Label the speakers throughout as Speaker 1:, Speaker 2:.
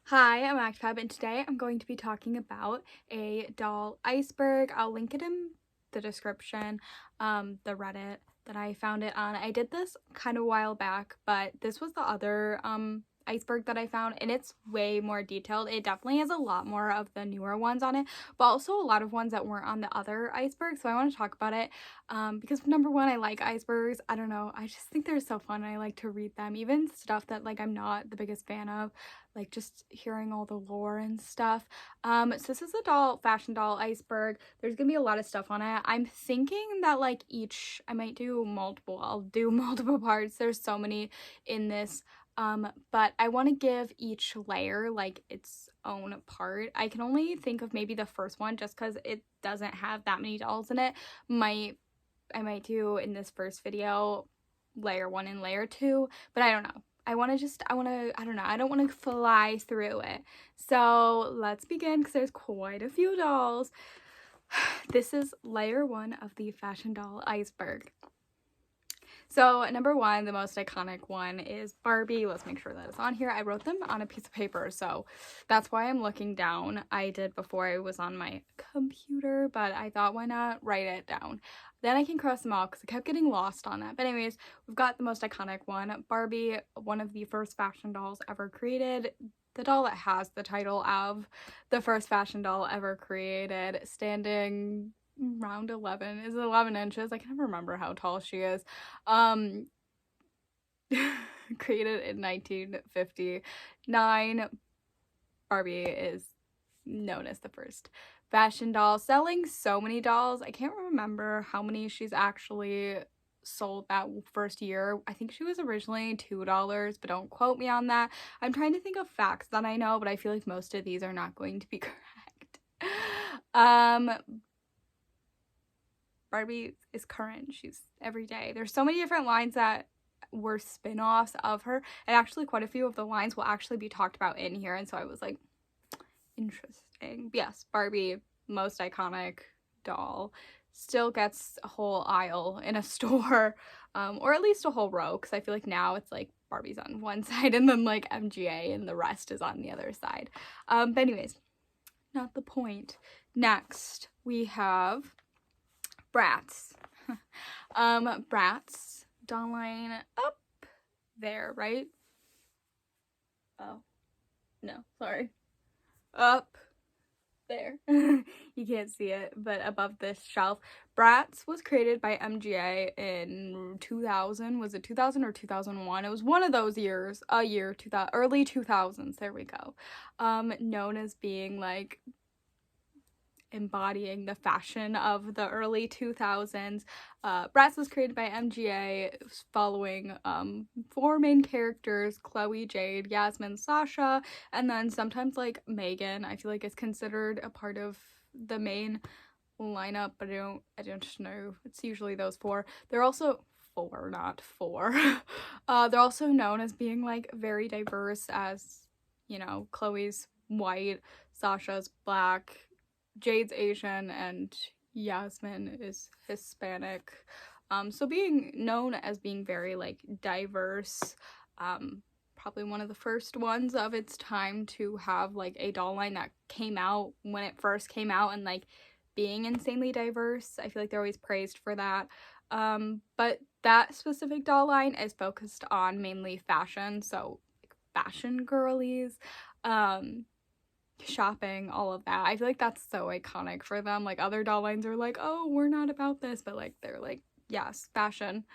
Speaker 1: Hi, I'm Actfab, and today I'm going to be talking about a doll, Iceberg. I'll link it in the description, the Reddit that I found it on. I did this kind of a while back, but this was the other iceberg that I found, and it's way more detailed. It definitely has a lot more of the newer ones on it, but also a lot of ones that weren't on the other iceberg, so I want to talk about it because number one, I like icebergs. I don't know, I just think they're so fun. I like to read them, even stuff that like I'm not the biggest fan of, like just hearing all the lore and stuff. So this is a doll, fashion doll, Iceberg. There's gonna be a lot of stuff on it. I'm thinking that like I might do multiple, I'll do multiple parts. There's so many in this. But I want to give each layer like its own part. I can only think of maybe the first one just because it doesn't have that many dolls in it. I might do in this first video layer 1 and layer 2, but I don't know. I don't know, I don't want to fly through it. So let's begin because there's quite a few dolls. This is layer 1 of the fashion doll Iceberg. So number 1, the most iconic one, is Barbie. Let's make sure that it's on here. I wrote them on a piece of paper, so that's why I'm looking down. I did before I was on my computer, but I thought, why not write it down? Then I can cross them out because I kept getting lost on that. But anyways, we've got the most iconic one, Barbie, one of the first fashion dolls ever created. The doll that has the title of the first fashion doll ever created, standing around 11, is it 11 inches? I can never remember how tall she is. Created in 1959. Barbie is known as the first fashion doll, selling so many dolls. I can't remember how many she's actually sold that first year. I think she was originally $2, but don't quote me on that. I'm trying to think of facts that I know, but I feel like most of these are not going to be correct. Barbie is current. She's every day. There's so many different lines that were spin-offs of her, and actually quite a few of the lines will actually be talked about in here, and so I was like, interesting. But yes, Barbie, most iconic doll, still gets a whole aisle in a store, or at least a whole row, because I feel like now it's like Barbie's on one side and then like MGA and the rest is on the other side. But anyways, not the point. Next, we have Bratz. Bratz doll line up there, right? Oh, no, sorry. Up there. You can't see it, but above this shelf. Bratz was created by MGA in 2000. Was it 2000 or 2001? It was one of those years, early 2000s, there we go. Known as being like embodying the fashion of the early 2000s. Bratz was created by MGA following 4 main characters: Chloe, Jade, Yasmin, Sasha, and then sometimes like Megan, I feel like is considered a part of the main lineup, but I don't know. It's usually those 4. They're also 4, not 4. They're also known as being like very diverse, as you know, Chloe's white, Sasha's black, Jade's Asian, and Yasmin is Hispanic. So being known as being very like diverse, probably one of the first ones of its time to have like a doll line that came out when it first came out, and like being insanely diverse. I feel like they're always praised for that. But that specific doll line is focused on mainly fashion, so like fashion girlies, shopping, all of that. I feel like that's so iconic for them. Like other doll lines are like, oh, we're not about this, but like they're like, yes, fashion.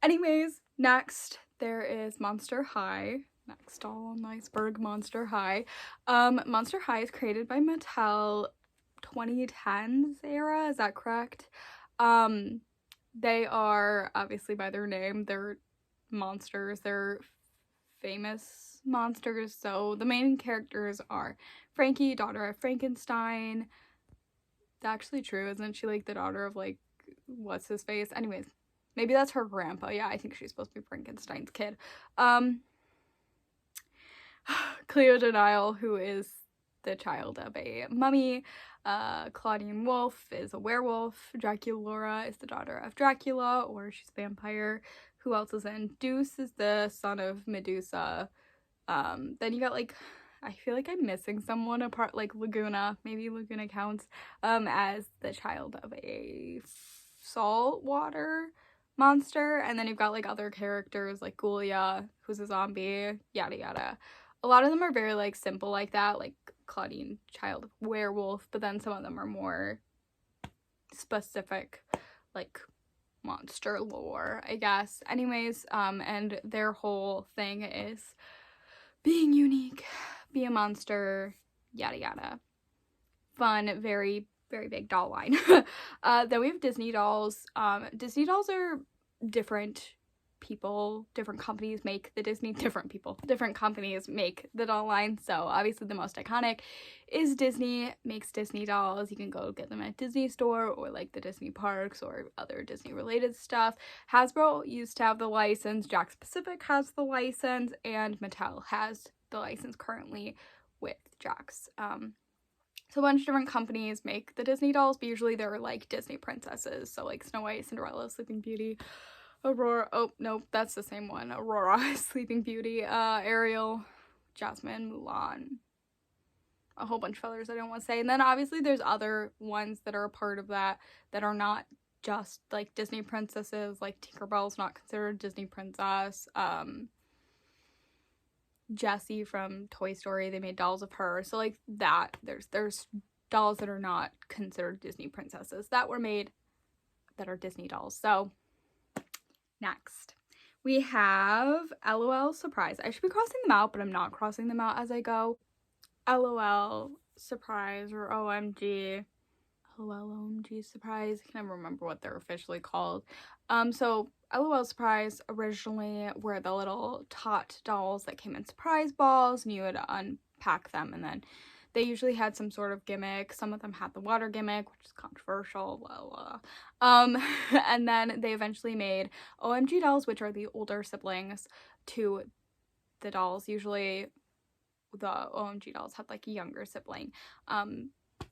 Speaker 1: Anyways, next there is Monster High. Next doll on the Iceberg, Monster High. Monster High is created by Mattel 2010s era, is that correct? They are obviously, by their name, they're monsters. They're famous monsters. So the main characters are Frankie, daughter of Frankenstein. That's actually true, isn't she like the daughter of like what's his face? Anyways, maybe that's her grandpa. Yeah, I think she's supposed to be Frankenstein's kid. Cleo Denial, who is the child of a mummy. Claudine Wolf is a werewolf. Draculaura is the daughter of Dracula, or she's a vampire. Who else is in? Deuce is the son of Medusa. Then you got like I feel like I'm missing someone apart, like Laguna. Maybe Laguna counts as the child of a saltwater monster. And then you've got like other characters like Gulia, who's a zombie, yada yada. A lot of them are very like simple like that, like Claudine, child of werewolf, but then some of them are more specific, like monster lore, I guess. Anyways, and their whole thing is being unique, be a monster, yada yada. Fun, very, very big doll line. Then we have Disney dolls. Disney dolls are different people, different companies make the Disney, different companies make the doll line. So obviously the most iconic is Disney makes Disney dolls. You can go get them at Disney store or like the Disney parks or other Disney related stuff. Hasbro used to have the license, Jakks Pacific has the license, and Mattel has the license currently with Jakks. So a bunch of different companies make the Disney dolls, but usually they're like Disney princesses. So like Snow White, Cinderella, Sleeping Beauty, Aurora, oh nope, that's the same one, Aurora, Sleeping Beauty, Ariel, Jasmine, Mulan, a whole bunch of others I don't want to say. And then obviously there's other ones that are a part of that are not just like Disney princesses, like Tinkerbell's not considered a Disney princess. Jessie from Toy Story, they made dolls of her. So like that, there's dolls that are not considered Disney princesses that were made that are Disney dolls. So next, we have LOL Surprise. I should be crossing them out, but I'm not crossing them out as I go. LOL Surprise or OMG. LOL OMG Surprise. I can never remember what they're officially called. So LOL Surprise originally were the little tot dolls that came in surprise balls, and you would unpack them, and then they usually had some sort of gimmick. Some of them had the water gimmick, which is controversial, blah, blah. And then they eventually made OMG dolls, which are the older siblings to the dolls. Usually the OMG dolls had like a younger sibling,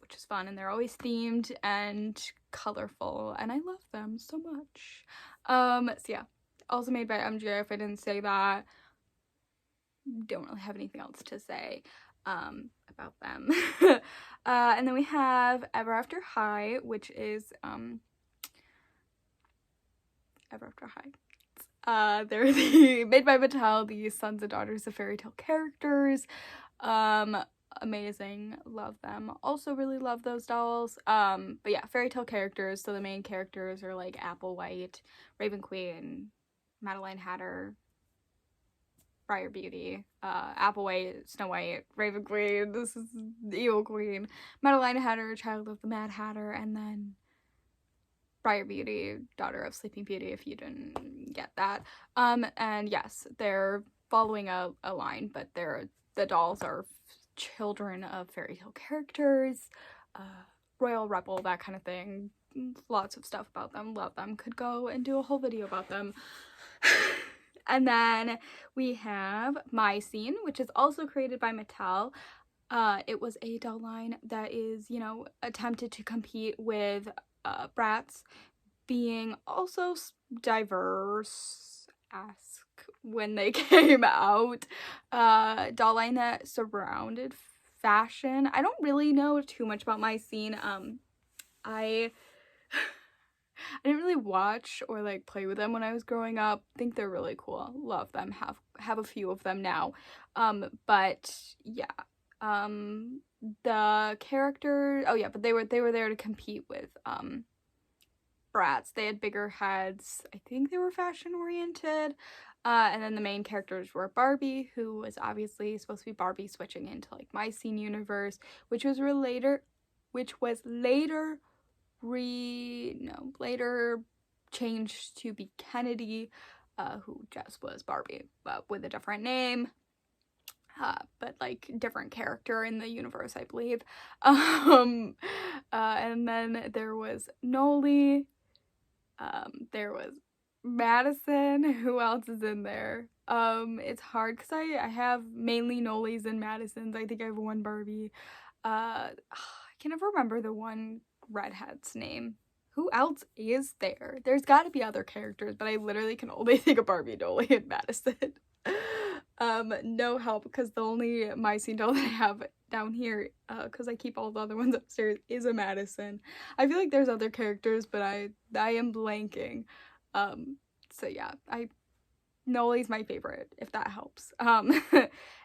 Speaker 1: which is fun, and they're always themed and colorful, and I love them so much. So yeah, also made by MJ. If I didn't say that, don't really have anything else to say about them. And then we have Ever After High, which is Ever After High. They're made by Mattel, the sons and daughters of fairy tale characters. Amazing, love them. Also really love those dolls. But yeah, fairy tale characters. So the main characters are like Apple White, Raven Queen, Madeline Hatter, Briar Beauty, Apple White, Snow White, Raven Queen, this is the Evil Queen, Madeline Hatter, Child of the Mad Hatter, and then Briar Beauty, daughter of Sleeping Beauty, if you didn't get that. And yes, they're following a line, but the dolls are children of fairy tale characters, royal rebel, that kind of thing. Lots of stuff about them, love them, could go and do a whole video about them. And then we have My Scene, which is also created by Mattel. It was a doll line that is, you know, attempted to compete with Bratz, being also diverse-esque when they came out. Doll line that surrounded fashion. I don't really know too much about My Scene. I didn't really watch or like play with them when I was growing up. Think they're really cool. Love them. Have a few of them now. But yeah. The character, oh yeah, but they were there to compete with Bratz. They had bigger heads. I think they were fashion oriented. And then the main characters were Barbie, who was obviously supposed to be Barbie switching into like My Scene universe, which was later changed to be Kennedy, who just was Barbie, but with a different name. But like different character in the universe, I believe. And then there was Noli. There was Madison. Who else is in there? It's hard because I have mainly Nolis and Madisons. I think I have one Barbie. I can never remember the one redhead's name. Who else is there? There's got to be other characters, but I literally can only think of Barbie, Noli, and Madison. No help, because the only My Scene doll that I have down here, because I keep all the other ones upstairs, is a Madison. I feel like there's other characters, but I am blanking. So yeah, Noli's my favorite, if that helps.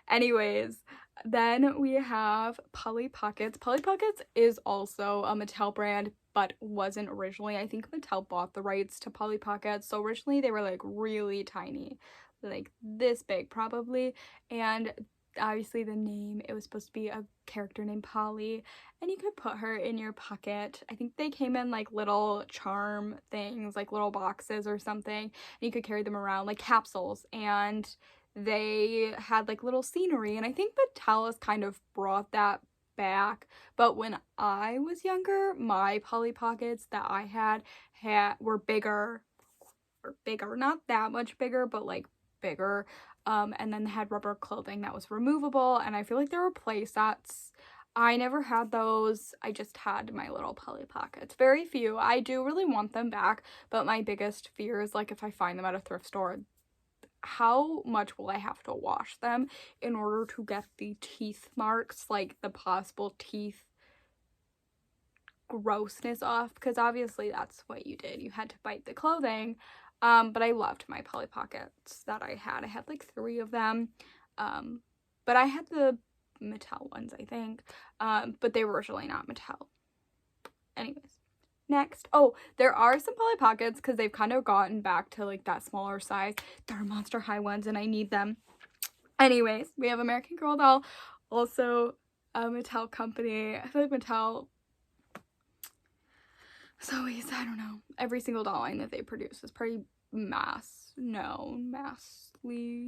Speaker 1: Anyways, then we have Polly Pockets. Polly Pockets is also a Mattel brand, but wasn't originally. I think Mattel bought the rights to Polly Pockets, so originally they were like really tiny, like this big probably, and obviously the name, it was supposed to be a character named Polly, and you could put her in your pocket. I think they came in like little charm things, like little boxes or something, and you could carry them around like capsules, and they had like little scenery, and I think Mattel has kind of brought that back. But when I was younger, my Polly Pockets that I had were bigger, not that much bigger, but like bigger, and then they had rubber clothing that was removable, and I feel like there were play sets. I never had those. I just had my little Polly Pockets. Very few. I do really want them back, but my biggest fear is like if I find them at a thrift store, how much will I have to wash them in order to get the teeth marks, like the possible teeth grossness off, because obviously that's what you did. You had to bite the clothing. But I loved my Polly Pockets that I had. I had like 3 of them. But I had the Mattel ones, I think. But they were originally not Mattel. Anyways. Next, oh, there are some Polly Pockets because they've kind of gotten back to like that smaller size. They're Monster High ones and I need them. Anyways, we have American Girl doll, also a Mattel company. I feel like Mattel, so I don't know, every single doll line that they produce is pretty massively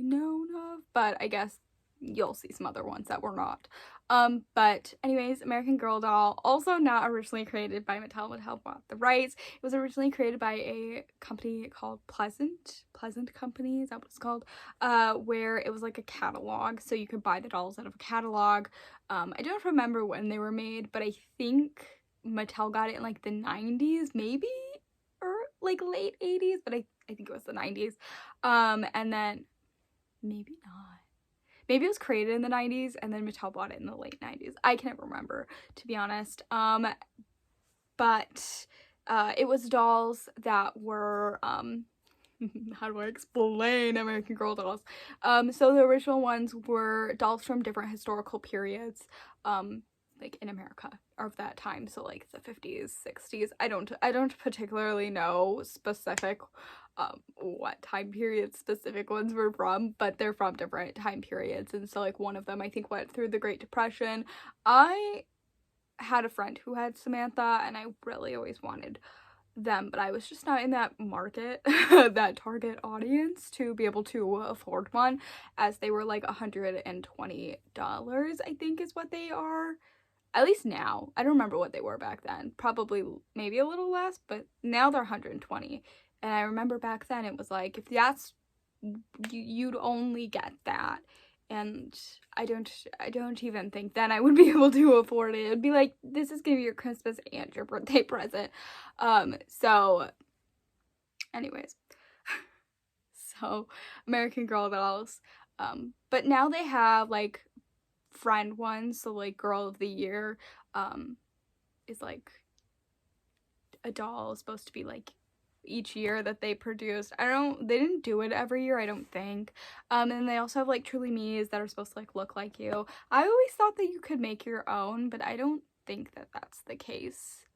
Speaker 1: known of, but I guess you'll see some other ones that were not. But anyways, American Girl doll, also not originally created by Mattel. Mattel bought the rights. It was originally created by a company called Pleasant Company, is that what it's called? Where it was like a catalog, so you could buy the dolls out of a catalog. I don't remember when they were made, but I think Mattel got it in like the 90s, maybe, or like late 80s, but I think it was the 90s. And then maybe not. Maybe it was created in the 90s and then Mattel bought it in the late 90s. I can't remember, to be honest. But it was dolls that were, how do I explain American Girl dolls? So the original ones were dolls from different historical periods, like in America of that time. So like the 50s, 60s. I don't particularly know specific what time period specific ones were from, but they're from different time periods. And so like one of them I think went through the Great Depression. I had a friend who had Samantha and I really always wanted them, but I was just not in that market, that target audience to be able to afford one, as they were like $120, I think is what they are. At least now. I don't remember what they were back then. Probably maybe a little less, but now they're 120. And I remember back then it was like, if that's, you'd only get that. And I don't even think then I would be able to afford it. It'd be like, this is gonna be your Christmas and your birthday present. So anyways. So American Girl dolls. But now they have like friend ones, so like Girl of the Year is like a doll supposed to be like each year that they produced. They didn't do it every year, I don't think. And they also have like Truly Me's that are supposed to like look like you. I always thought that you could make your own, but I don't think that that's the case.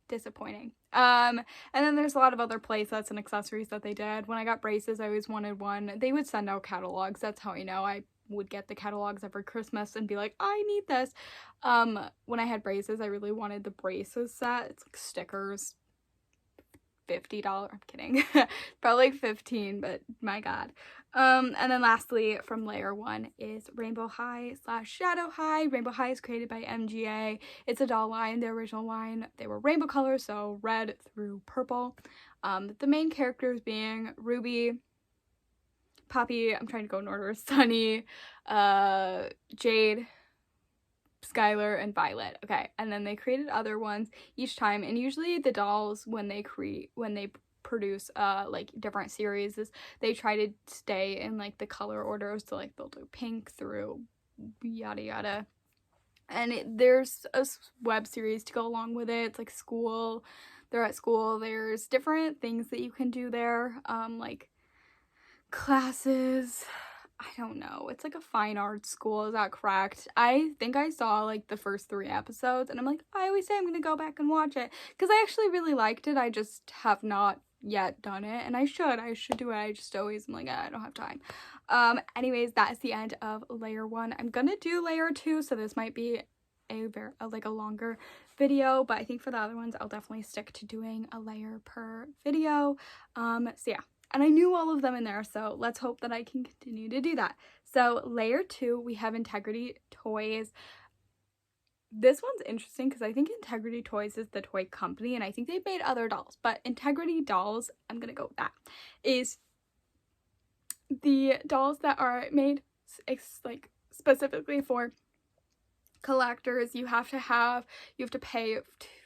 Speaker 1: Disappointing. And then there's a lot of other play sets and accessories that they did. When I got braces, I always wanted one. They would send out catalogs. That's how I know. I would get the catalogs every Christmas and be like, I need this. When I had braces, I really wanted the braces set. It's like stickers. $50. I'm kidding. Probably like 15, but my god. And then lastly from layer 1 is Rainbow High / Shadow High. Rainbow High is created by MGA. It's a doll line. The original line, they were rainbow colors, so red through purple. The main characters being Ruby, Poppy, I'm trying to go in order, Sunny, Jade, Skylar, and Violet. Okay, and then they created other ones each time, and usually the dolls, when they produce like different series is they try to stay in like the color order, so like they'll do pink through yada yada. And there's a web series to go along with it. It's like school, they're at school, there's different things that you can do there, like classes. I don't know, it's like a fine arts school, is that correct? I think I saw like the first 3 episodes and I'm like, I always say I'm gonna go back and watch it because I actually really liked it. I just have not yet done it, and I should do it. I just always am like, I don't have time. Anyways, that is the end of layer 1. I'm gonna do layer 2, so this might be a longer video, but I think for the other ones I'll definitely stick to doing a layer per video. So yeah, and I knew all of them in there, so let's hope that I can continue to do that. So layer 2, we have Integrity Toys. This one's interesting because I think Integrity Toys is the toy company, and I think they've made other dolls, but Integrity Dolls, I'm gonna go with that, is the dolls that are made like specifically for collectors. You have to pay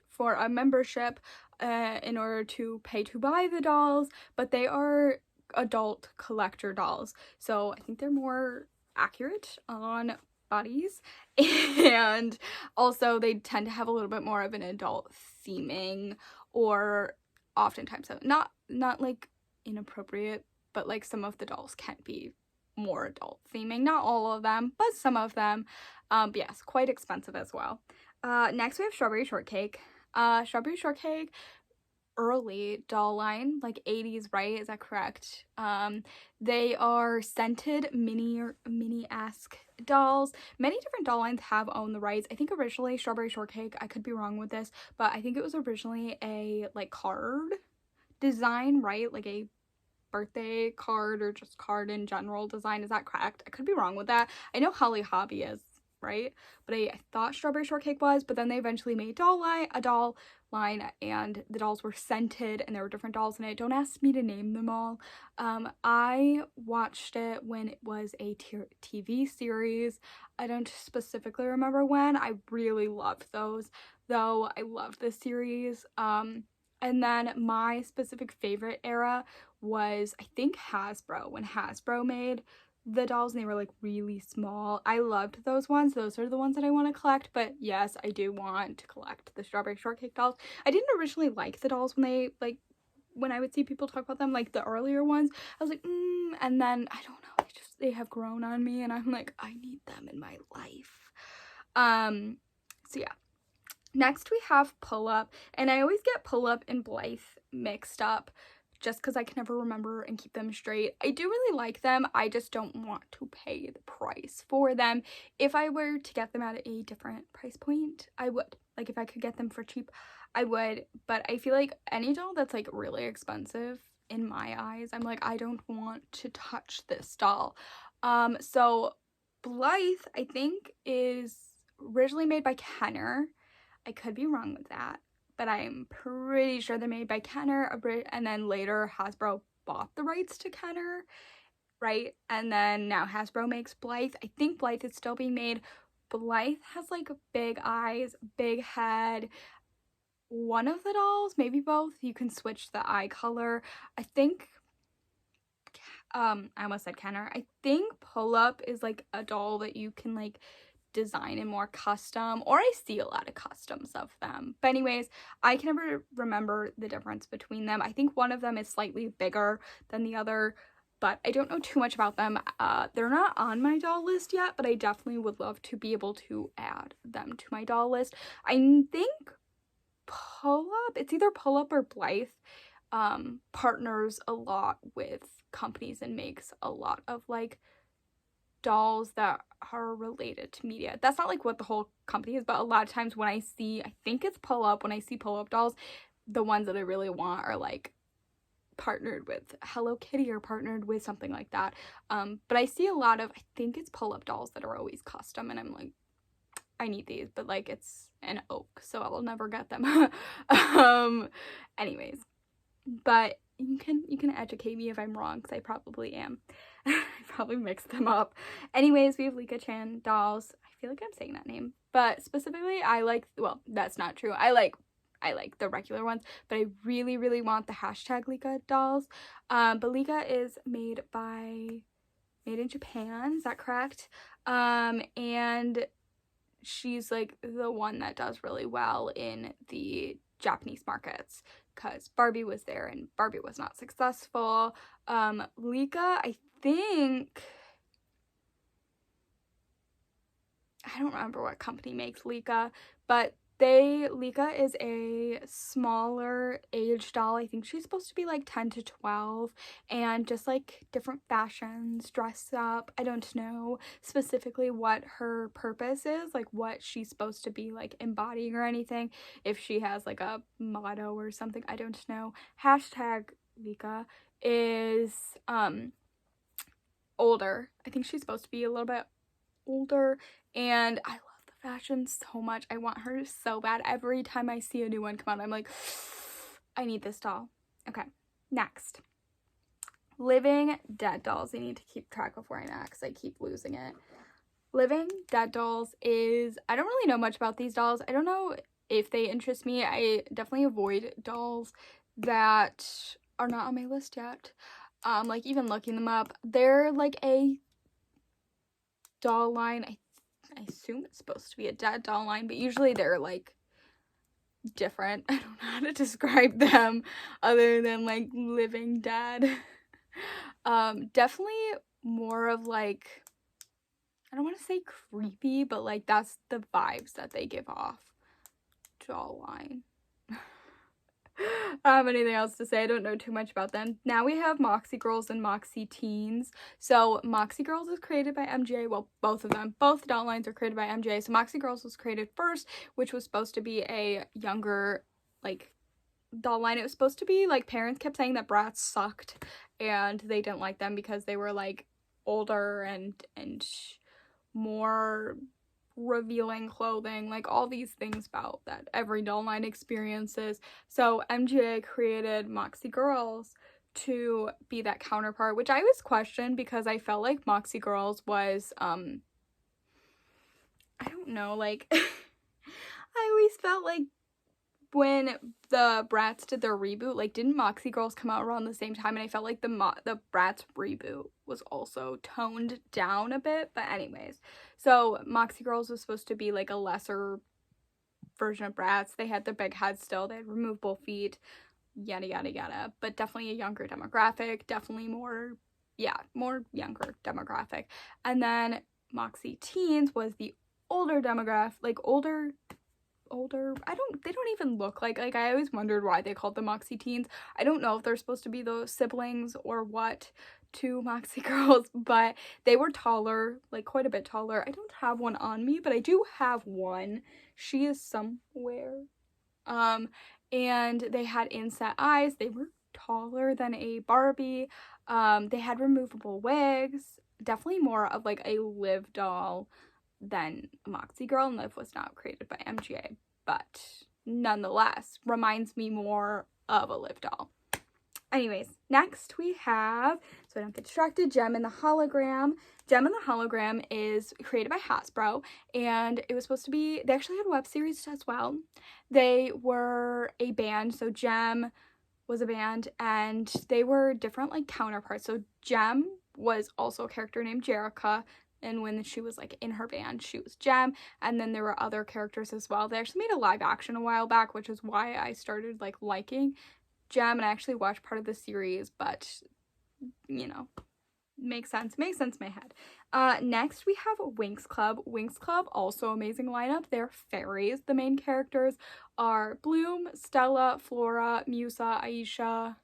Speaker 1: for a membership in order to pay to buy the dolls, but they are adult collector dolls, so I think they're more accurate on bodies, and also they tend to have a little bit more of an adult theming, or oftentimes not like inappropriate, but like some of the dolls can be more adult theming, not all of them, but some of them. But yes, quite expensive as well. Next we have Strawberry Shortcake. Strawberry Shortcake, early doll line, like 80s, right? Is that correct? They are scented mini-esque dolls. Many different doll lines have owned the rights. I think originally Strawberry Shortcake, I could be wrong with this, but I think it was originally a like card design, right? Like a birthday card or just card in general design. Is that correct? I could be wrong with that. I know Holly Hobby is, right? But I thought Strawberry Shortcake was, but then they eventually made a doll line, and the dolls were scented and there were different dolls in it. Don't ask me to name them all. I watched it when it was a TV series. I don't specifically remember when. I really loved those, though. I loved this series. And then my specific favorite era was, I think, Hasbro, when Hasbro made the dolls and they were like really small. I loved those ones. Those are the ones that I want to collect, but yes, I do want to collect the Strawberry Shortcake dolls. I didn't originally like the dolls when I would see people talk about them, like the earlier ones. I was like, and then I don't know, they have grown on me and I'm like, I need them in my life. So yeah. Next we have Pull Up, and I always get Pull Up and Blythe mixed up just because I can never remember and keep them straight. I do really like them, I just don't want to pay the price for them. If I were to get them at a different price point, I would. Like if I could get them for cheap, I would, but I feel like any doll that's like really expensive, in my eyes, I'm like, I don't want to touch this doll. So Blythe, I think, is originally made by Kenner. I could be wrong with that, but I'm pretty sure they're made by Kenner, and then later Hasbro bought the rights to Kenner, right? And then now Hasbro makes Blythe. I think Blythe is still being made. Blythe has like big eyes, big head. One of the dolls, maybe both, you can switch the eye color. I think, I almost said Kenner. I think Pull Up is like a doll that you can like design in more custom, or I see a lot of customs of them, but anyways, I can never remember the difference between them. I think one of them is slightly bigger than the other, but I don't know too much about them. They're not on my doll list yet, but I definitely would love to be able to add them to my doll list. I think Pull Up, it's either Pull Up or Blythe, partners a lot with companies and makes a lot of like dolls that are related to media. That's not like what the whole company is, but a lot of times when I think it's Pull Up, when I see Pull Up dolls, the ones that I really want are like partnered with Hello Kitty or partnered with something like that. But I see a lot of, I think it's Pull Up dolls that are always custom, and I'm like, I need these, but like it's an oak, so I will never get them. Anyways, but you can educate me if I'm wrong, because I probably am. I probably mixed them up. Anyways, we have Lika Chan dolls. I feel like I'm saying that name, but specifically I like, well, that's not true. I like I like the regular ones, but I really, really want the hashtag Lika dolls. But Lika is made in Japan, is that correct? And she's like the one that does really well in the Japanese markets because Barbie was there and Barbie was not successful. Lika, I think, I don't remember what company makes Lika, but Lika is a smaller age doll. I think she's supposed to be like 10 to 12 and just like different fashions, dress up. I don't know specifically what her purpose is, like what she's supposed to be like embodying or anything. If she has like a motto or something, I don't know. Hashtag Lika is older. I think she's supposed to be a little bit older, and I love the fashion so much. I want her so bad. Every time I see a new one come out, I'm like, I need this doll. Okay, next. Living dead dolls. I need to keep track of where I'm at because I keep losing it. Living dead dolls is, I don't really know much about these dolls. I don't know if they interest me. I definitely avoid dolls that are not on my list yet. Like even looking them up, they're like a doll line. I assume it's supposed to be a dead doll line, but usually they're like different. I don't know how to describe them other than like living dead. Definitely more of like, I don't want to say creepy, but like that's the vibes that they give off. Doll line. Anything else to say? I don't know too much about them. Now we have Moxie Girls and Moxie Teens. So Moxie Girls is created by MJ. Well, both of them. Both doll lines are created by MJ. So Moxie Girls was created first, which was supposed to be a younger, like, doll line. It was supposed to be, like, parents kept saying that Bratz sucked and they didn't like them because they were, like, older and more revealing clothing, like all these things about that every doll line experiences. So MGA created Moxie Girls to be that counterpart, which I always questioned because I felt like Moxie Girls was I don't know, like I always felt like when the Bratz did their reboot, like didn't Moxie Girls come out around the same time? And I felt like the Bratz reboot was also toned down a bit. But anyways, so Moxie Girls was supposed to be like a lesser version of Bratz. They had the big head still. They had removable feet, yada yada yada. But definitely a younger demographic. Definitely more younger demographic. And then Moxie Teens was the older demographic, like older, they don't even look like I always wondered why they called them Moxie Teens. I don't know if they're supposed to be those siblings or what to Moxie Girls, but they were taller, like quite a bit taller. I don't have one on me, but I do have one. She is somewhere. And they had inset eyes. They were taller than a Barbie. They had removable wigs. Definitely more of like a Liv doll than a Moxie Girl, and Liv was not created by MGA, but nonetheless reminds me more of a Liv doll. Anyways, next we have, so I don't get distracted, Gem and the Hologram. Gem and the Hologram is created by Hasbro, and it was supposed to be, they actually had a web series as well. They were a band, so Gem was a band, and they were different like counterparts. So Gem was also a character named Jerica, and when she was like in her band, she was Gem, and then there were other characters as well. They actually made a live action a while back, which is why I started like liking Gem, and I actually watched part of the series, but you know, makes sense in my head. Next we have Winx Club. Winx Club, also amazing lineup. They're fairies. The main characters are Bloom, Stella, Flora, Musa, Aisha,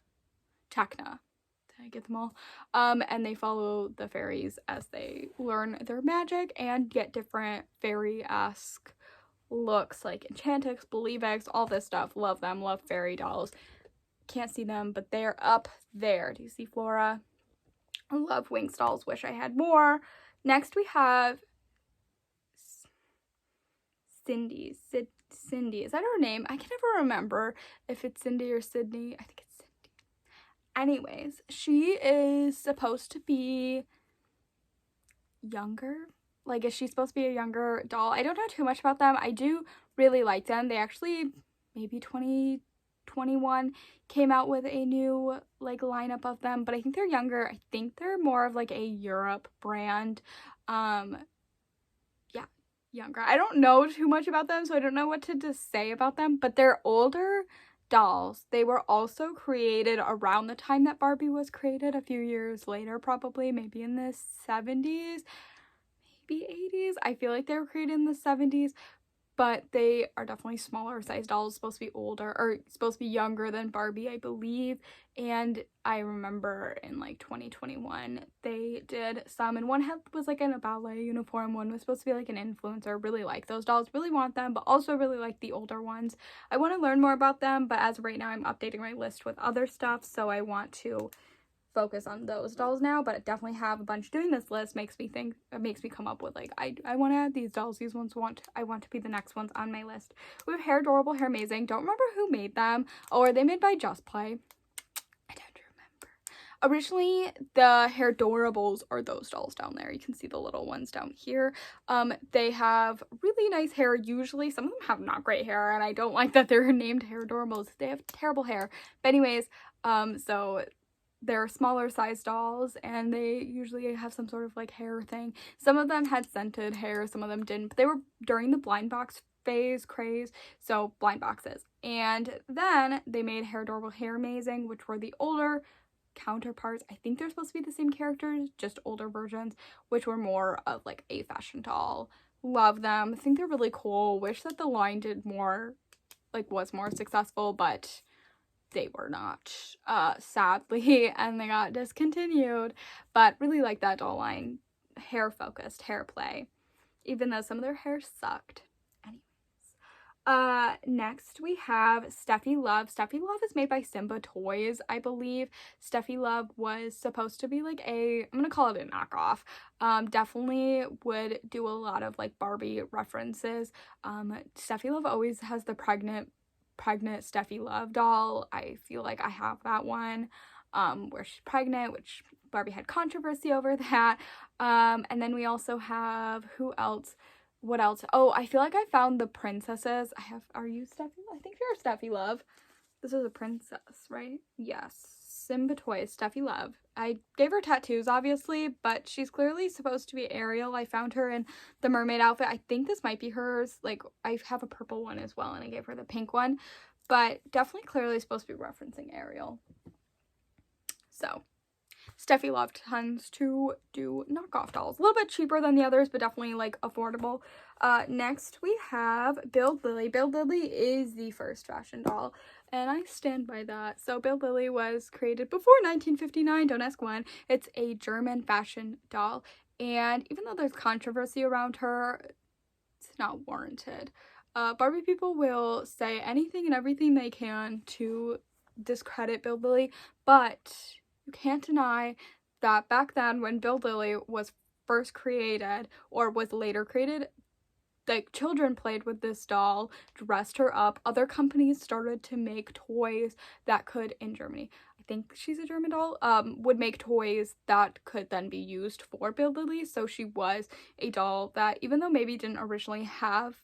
Speaker 1: Techna. Did I get them all? And they follow the fairies as they learn their magic and get different fairy-esque looks like Enchantix, Believex, all this stuff. Love them. Love fairy dolls. Can't see them, but they're up there. Do you see Flora? I love Winx dolls. Wish I had more. Next we have Cindy. Cindy. Is that her name? I can never remember if it's Cindy or Sydney. I think it's Cindy. Anyways, she is supposed to be younger. Like, is she supposed to be a younger doll? I don't know too much about them. I do really like them. They actually maybe 2021 came out with a new like lineup of them, but I think they're younger. I think they're more of like a Europe brand. Yeah, younger. I don't know too much about them, so I don't know what to just say about them, but they're older dolls. They were also created around the time that Barbie was created, a few years later, probably maybe in the 70s, maybe 80s. I feel like they were created in the 70s, but they are definitely smaller size dolls, supposed to be older, or supposed to be younger than Barbie, I believe. And I remember in like 2021 they did some, and one was like in a ballet uniform, one was supposed to be like an influencer. Really like those dolls, really want them, but also really like the older ones. I want to learn more about them, but as of right now I'm updating my list with other stuff, so I want to focus on those dolls now. But I definitely have a bunch. Doing this list makes me come up with like, I want to add these dolls, these ones I want to be the next ones on my list. We have Hair Adorable, Hair Amazing. Don't remember who made them, or they made by Just Play. I don't remember. Originally the Hair Adorables are those dolls down there. You can see the little ones down here. They have really nice hair. Usually some of them have not great hair, and I don't like that they're named Hair Adorables. They have terrible hair. But anyways, so they're smaller size dolls, and they usually have some sort of like hair thing. Some of them had scented hair, some of them didn't, but they were during the blind box phase craze, so blind boxes. And then they made Hair Adorable, Hair Amazing, which were the older counterparts. I think they're supposed to be the same characters, just older versions, which were more of like a fashion doll. Love them. I think they're really cool. Wish that the line did more, like was more successful, but they were not, sadly, and they got discontinued. But really like that doll line. Hair focused, hair play, even though some of their hair sucked. Anyways, next we have Steffi Love. Steffi Love is made by Simba Toys, I believe. Steffi Love was supposed to be like I'm gonna call it a knockoff. Definitely would do a lot of like Barbie references. Steffi Love always has the pregnant Steffi Love doll. I feel like I have that one, where she's pregnant, which Barbie had controversy over that. And then we also have, who else? What else? Oh, I feel like I found the princesses. Are you Steffi? I think you're Steffi Love. This is a princess, right? Yes. Simba Toys, Steffi Love. I gave her tattoos, obviously, but she's clearly supposed to be Ariel. I found her in the mermaid outfit. I think this might be hers. Like, I have a purple one as well, and I gave her the pink one, but definitely clearly supposed to be referencing Ariel. So, Steffi Love tends to do knockoff dolls. A little bit cheaper than the others, but definitely, like, affordable. Next, we have Build Lily. Build Lily is the first fashion doll, and I stand by that. So Build Lily was created before 1959, don't ask when. It's a German fashion doll, and even though there's controversy around her, it's not warranted. Barbie people will say anything and everything they can to discredit Build Lily, but you can't deny that back then when Build Lily was first created, or was later created, like, children played with this doll, dressed her up. Other companies started to make toys that could, in Germany, I think she's a German doll, would make toys that could then be used for Build Lily. So she was a doll that, even though maybe didn't originally have,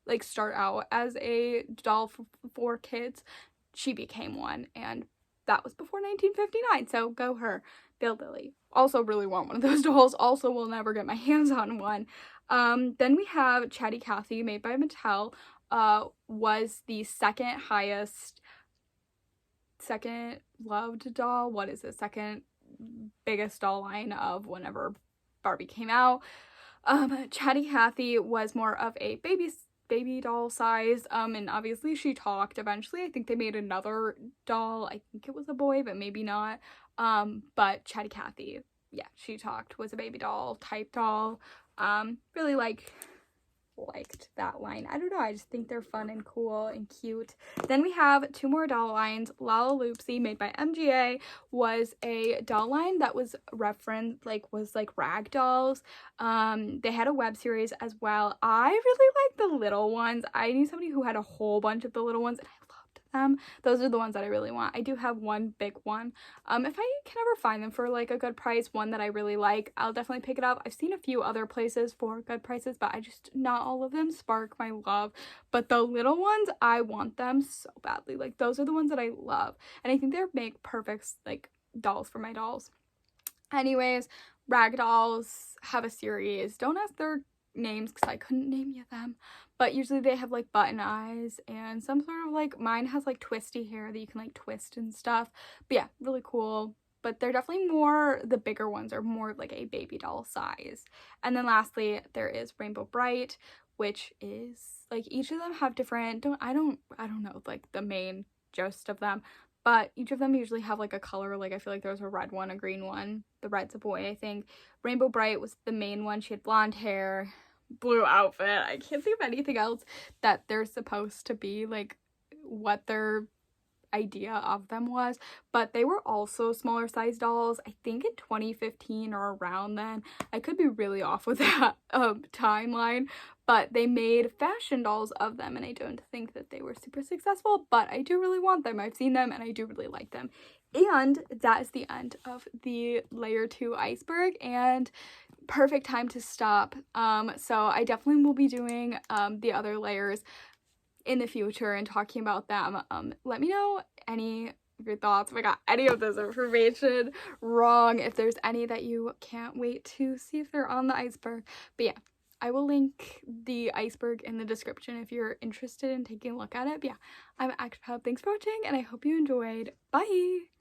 Speaker 1: like, start out as a doll for kids, she became one, and that was before 1959, so go her. Build Lily. Also really want one of those dolls. Also will never get my hands on one. Then we have Chatty Cathy, made by Mattel. Was the second loved doll. What is it? Second biggest doll line of whenever Barbie came out. Chatty Cathy was more of a baby doll size, and obviously she talked eventually. I think they made another doll. I think it was a boy, but maybe not. But Chatty Cathy, yeah, she talked, was a baby doll type doll. Really liked that line. I don't know, I just think they're fun and cool and cute. Then we have two more doll lines. Lala Loopsy, made by MGA, was a doll line that was was like rag dolls. They had a web series as well. I really like the little ones. I knew somebody who had a whole bunch of the little ones, and I loved them. Those are the ones that I really want. I do have one big one. If I can ever find them for like a good price, one that I really like, I'll definitely pick it up. I've seen a few other places for good prices, but not all of them spark my love. But the little ones, I want them so badly. Like, those are the ones that I love. And I think they make perfect like dolls for my dolls. Anyways, rag dolls have a series. Don't ask their names because I couldn't name you them, but usually they have like button eyes and some sort of like, mine has like twisty hair that you can like twist and stuff. But yeah, really cool. But they're definitely more, the bigger ones are more like a baby doll size. And then lastly, there is Rainbow Bright, which is like, each of them have different, I don't know like the main gist of them, but each of them usually have like a color. Like, I feel like there was a red one, a green one. The red's a boy, I think. Rainbow Bright was the main one. She had blonde hair, blue outfit. I can't think of anything else that they're supposed to be, like what their idea of them was. But they were also smaller size dolls, I think in 2015 or around then. I could be really off with that timeline, but they made fashion dolls of them, and I don't think that they were super successful, but I do really want them. I've seen them and I do really like them. And that is the end of the layer 2 iceberg, and perfect time to stop. So I definitely will be doing the other layers in the future and talking about them. Let me know any of your thoughts, if I got any of this information wrong, if there's any that you can't wait to see if they're on the iceberg. But yeah, I will link the iceberg in the description if you're interested in taking a look at it. But yeah, I'm ActiveHub. Thanks for watching, and I hope you enjoyed. Bye!